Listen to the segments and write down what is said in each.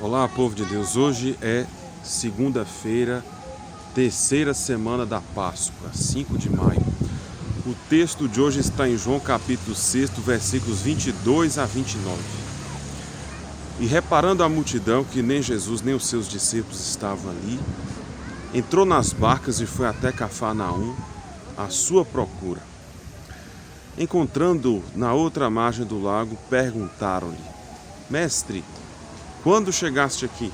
Olá, povo de Deus. Hoje é segunda-feira, terceira semana da Páscoa, 5 de maio. O texto de hoje está em João capítulo 6, versículos 22 a 29. E reparando a multidão, que nem Jesus nem os seus discípulos estavam ali, entrou nas barcas e foi até Cafarnaum à sua procura. Encontrando-o na outra margem do lago, perguntaram-lhe: Mestre, quando chegaste aqui?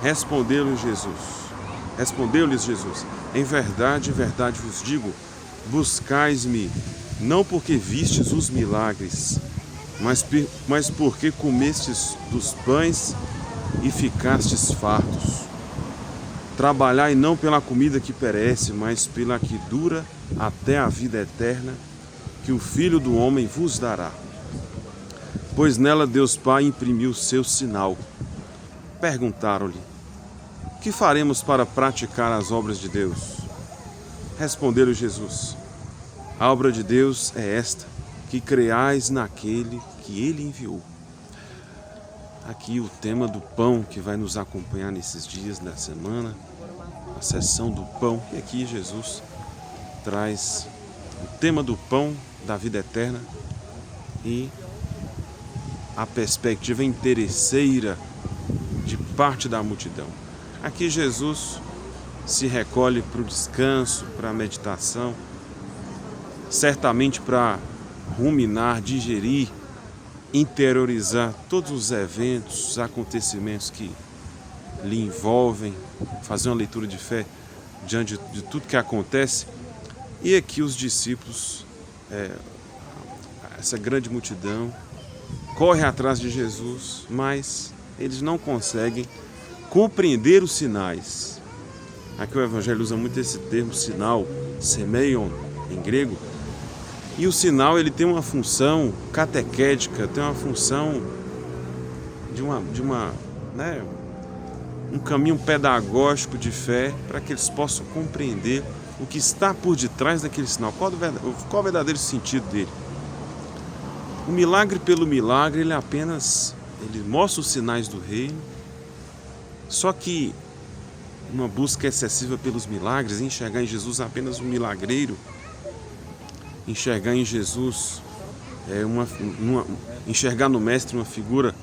Respondeu-lhes Jesus: Em verdade vos digo, buscais-me, não porque vistes os milagres, mas porque comestes dos pães e ficastes fartos. Trabalhai não pela comida que perece, mas pela que dura até a vida eterna, que o Filho do Homem vos dará. Pois nela Deus Pai imprimiu o seu sinal. Perguntaram-lhe: Que faremos para praticar as obras de Deus? Respondeu-lhe Jesus: A obra de Deus é esta, que creais naquele que Ele enviou. Aqui o tema do pão que vai nos acompanhar nesses dias da semana, a sessão do pão. E aqui Jesus traz o tema do pão da vida eterna e a perspectiva interesseira de parte da multidão. Aqui Jesus se recolhe para o descanso, para a meditação, certamente para ruminar, digerir, interiorizar todos os eventos, os acontecimentos que lhe envolvem, fazer uma leitura de fé diante de tudo que acontece. E aqui os discípulos, essa grande multidão, corre atrás de Jesus, mas eles não conseguem compreender os sinais. Aqui o Evangelho usa muito esse termo sinal, semeion, em grego. E o sinal ele tem uma função catequética, tem uma função de um caminho pedagógico de fé para que eles possam compreender o que está por detrás daquele sinal. Qual o verdadeiro sentido dele? O milagre pelo milagre, ele mostra os sinais do reino, só que uma busca excessiva pelos milagres, enxergar em Jesus apenas um milagreiro, enxergar em Jesus, enxergar no Mestre uma figura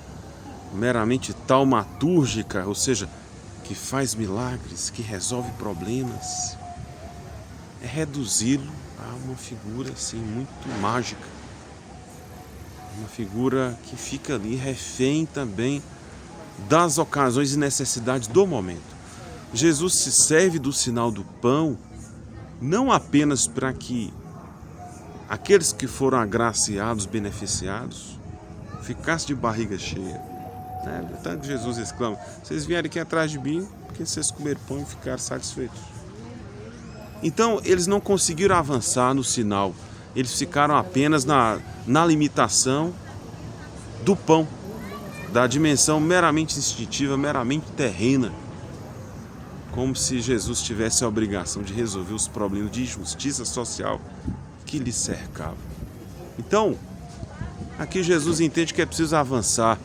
meramente taumatúrgica, ou seja, que faz milagres, que resolve problemas, é reduzi-lo a uma figura assim, muito mágica. Uma figura que fica ali refém também das ocasiões e necessidades do momento. Jesus se serve do sinal do pão não apenas para que aqueles que foram agraciados, beneficiados, ficassem de barriga cheia. Tanto que Jesus exclama: Vocês vieram aqui atrás de mim porque vocês comeram pão e ficaram satisfeitos. Então eles não conseguiram avançar no sinal. Eles ficaram apenas na limitação do pão, da dimensão meramente instintiva, meramente terrena, como se Jesus tivesse a obrigação de resolver os problemas de injustiça social que lhe cercavam. Então, aqui Jesus entende que é preciso avançar,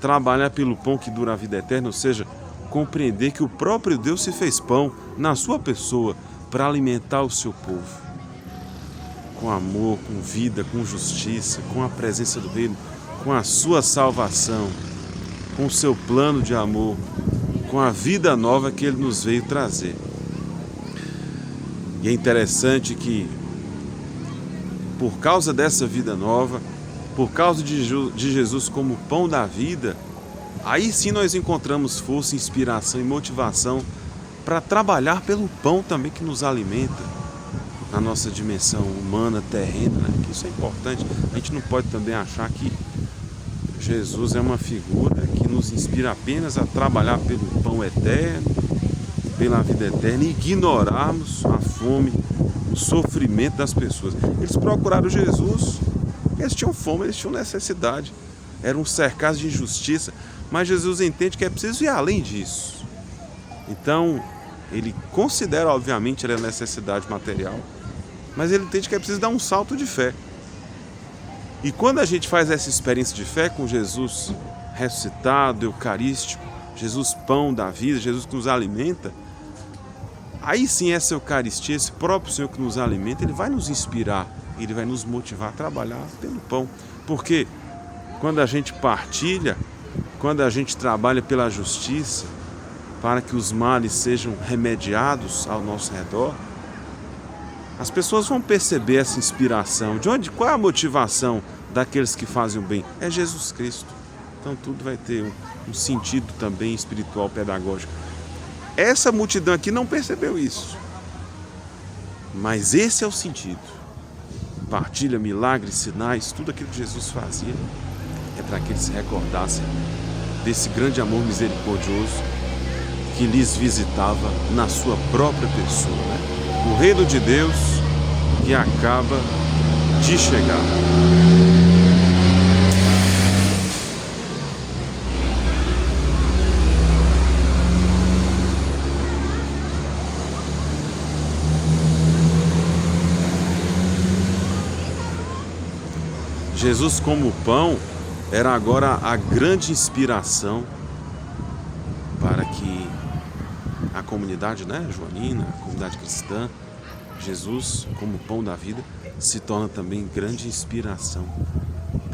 trabalhar pelo pão que dura a vida eterna, ou seja, compreender que o próprio Deus se fez pão na sua pessoa para alimentar o seu povo. Com amor, com vida, com justiça, com a presença do reino, com a sua salvação, com o seu plano de amor, com a vida nova que ele nos veio trazer. E é interessante que, por causa dessa vida nova, por causa de Jesus como pão da vida, aí sim nós encontramos força, inspiração e motivação para trabalhar pelo pão também que nos alimenta, na nossa dimensão humana, terrena, que isso é importante. A gente não pode também achar que Jesus é uma figura que nos inspira apenas a trabalhar pelo pão eterno, pela vida eterna, e ignorarmos a fome, o sofrimento das pessoas. Eles procuraram Jesus, eles tinham fome, eles tinham necessidade, eram cercados de injustiça, mas Jesus entende que é preciso ir além disso. Então, ele considera, obviamente, a necessidade material, mas ele entende que é preciso dar um salto de fé. E quando a gente faz essa experiência de fé com Jesus, ressuscitado, eucarístico, Jesus pão da vida, Jesus que nos alimenta, aí sim essa Eucaristia, esse próprio Senhor que nos alimenta, Ele vai nos inspirar, Ele vai nos motivar a trabalhar pelo pão. Porque quando a gente partilha, quando a gente trabalha pela justiça, para que os males sejam remediados ao nosso redor, as pessoas vão perceber essa inspiração. Qual é a motivação daqueles que fazem o bem? É Jesus Cristo. Então tudo vai ter um sentido também espiritual, pedagógico. Essa multidão aqui não percebeu isso. Mas esse é o sentido. Partilha, milagres, sinais, tudo aquilo que Jesus fazia é para que eles se recordassem desse grande amor misericordioso que lhes visitava na sua própria pessoa, né? O reino de Deus que acaba de chegar. Jesus como pão era agora a grande inspiração para que a comunidade, né, joanina, a comunidade cristã, Jesus como pão da vida, se torna também grande inspiração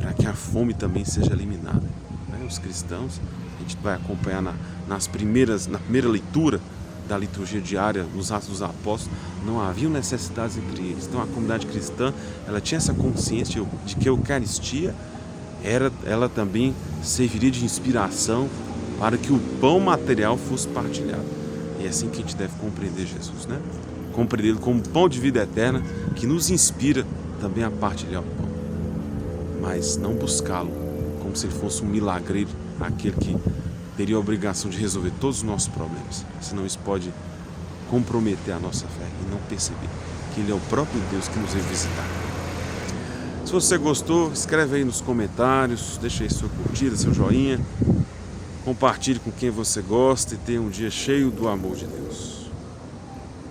para que a fome também seja eliminada. Né? Os cristãos, a gente vai acompanhar na primeira leitura da liturgia diária, nos Atos dos Apóstolos, não haviam necessidades entre eles. Então a comunidade cristã, ela tinha essa consciência de que a Eucaristia ela também serviria de inspiração para que o pão material fosse partilhado. E é assim que a gente deve compreender Jesus, né? Compreendê-lo como pão de vida eterna, que nos inspira também a partilhar o pão. Mas não buscá-lo como se ele fosse um milagreiro, aquele que teria a obrigação de resolver todos os nossos problemas. Senão isso pode comprometer a nossa fé e não perceber que Ele é o próprio Deus que nos veio visitar. Se você gostou, escreve aí nos comentários, deixa aí sua curtida, seu joinha, compartilhe com quem você gosta e tenha um dia cheio do amor de Deus.